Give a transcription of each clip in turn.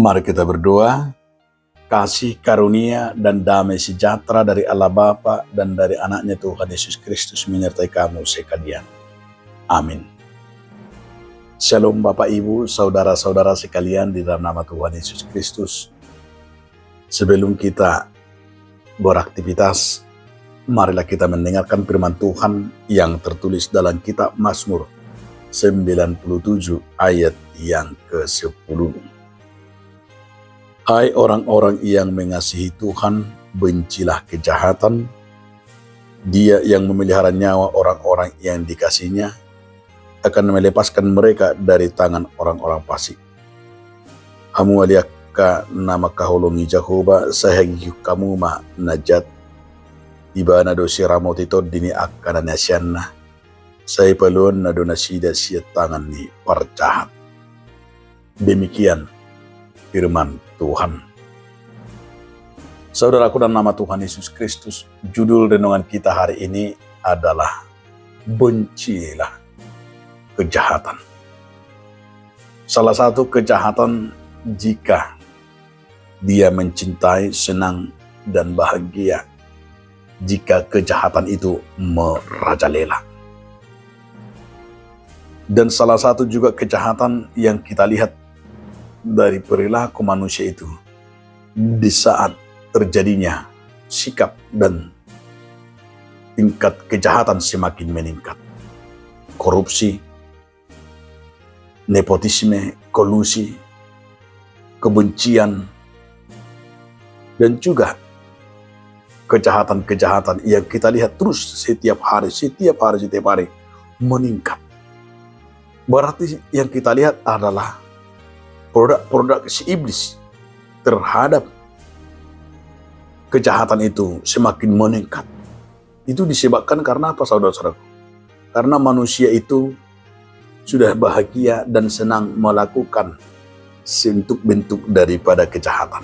Mari kita berdoa. Kasih karunia dan damai sejahtera dari Allah Bapa dan dari anaknya Tuhan Yesus Kristus menyertai kamu sekalian. Amin. Shalom Bapak Ibu, saudara-saudara sekalian di dalam nama Tuhan Yesus Kristus. Sebelum kita beraktivitas, marilah kita mendengarkan firman Tuhan yang tertulis dalam kitab Mazmur 97 ayat yang ke-10. Hai orang-orang yang mengasihi Tuhan, bencilah kejahatan. Dia yang memelihara nyawa orang-orang yang dikasihinya akan melepaskan mereka dari tangan orang-orang fasik. Hamu aliaka nama kaholongi Jehovah sahagi kamu ma najat ibana dosi ramotito dini akana nasyana saya pelon nadona sida sia tangan ni perjahat. Demikian firman Tuhan. Saudaraku dalam nama Tuhan Yesus Kristus, judul renungan kita hari ini adalah bencilah kejahatan. Salah satu kejahatan jika dia mencintai, senang, dan bahagia, jika kejahatan itu merajalela. Dan salah satu juga kejahatan yang kita lihat dari perilaku manusia itu di saat terjadinya sikap dan tingkat kejahatan semakin meningkat. Korupsi, nepotisme, kolusi, kebencian, dan juga kejahatan-kejahatan yang kita lihat terus setiap hari meningkat. Berarti yang kita lihat adalah produk-produk si iblis terhadap kejahatan itu semakin meningkat. Itu disebabkan karena apa, saudara-saudaraku? Karena manusia itu sudah bahagia dan senang melakukan bentuk-bentuk daripada kejahatan.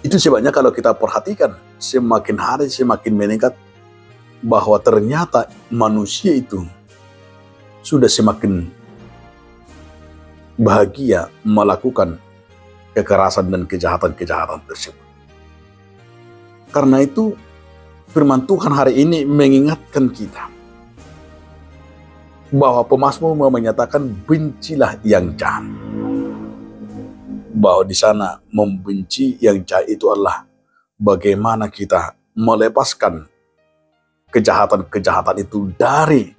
Itu sebabnya kalau kita perhatikan semakin hari semakin meningkat bahwa ternyata manusia itu sudah semakin bahagia melakukan kekerasan dan kejahatan-kejahatan tersebut. Karena itu firman Tuhan hari ini mengingatkan kita bahwa pemazmur menyatakan bencilah yang jahat. Bahwa di sana membenci yang jahat itu adalah bagaimana kita melepaskan kejahatan-kejahatan itu dari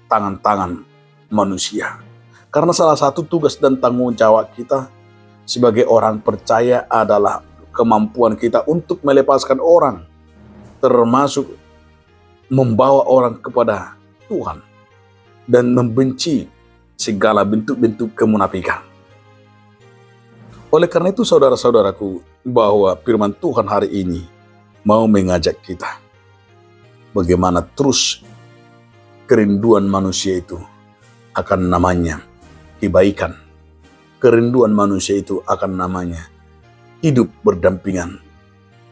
tangan-tangan manusia. Karena salah satu tugas dan tanggung jawab kita sebagai orang percaya adalah kemampuan kita untuk melepaskan orang, termasuk membawa orang kepada Tuhan dan membenci segala bentuk-bentuk kemunafikan. Oleh karena itu saudara-saudaraku, bahwa firman Tuhan hari ini mau mengajak kita bagaimana terus kerinduan manusia itu akan namanya kebaikan. Kerinduan manusia itu akan namanya hidup berdampingan,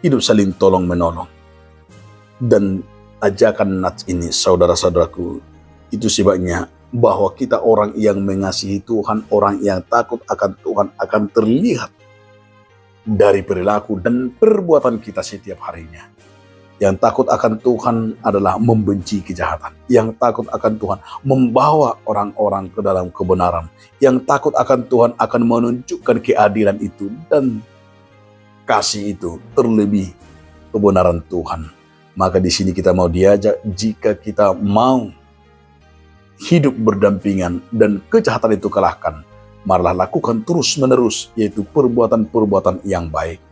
hidup saling tolong menolong. Dan ajakan nats ini, saudara-saudaraku, itu sebabnya bahwa kita orang yang mengasihi Tuhan, orang yang takut akan Tuhan akan terlihat dari perilaku dan perbuatan kita setiap harinya. Yang takut akan Tuhan adalah membenci kejahatan. Yang takut akan Tuhan membawa orang-orang ke dalam kebenaran. Yang takut akan Tuhan akan menunjukkan keadilan itu dan kasih itu terlebih kebenaran Tuhan. Maka di sini kita mau diajak, jika kita mau hidup berdampingan dan kejahatan itu kalahkan, marilah lakukan terus-menerus, yaitu perbuatan-perbuatan yang baik.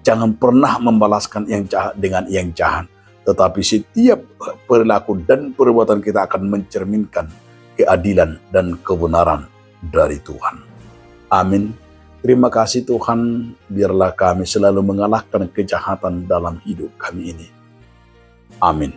Jangan pernah membalaskan yang jahat dengan yang jahat. Tetapi setiap perilaku dan perbuatan kita akan mencerminkan keadilan dan kebenaran dari Tuhan. Amin. Terima kasih Tuhan, biarlah kami selalu mengalahkan kejahatan dalam hidup kami ini. Amin.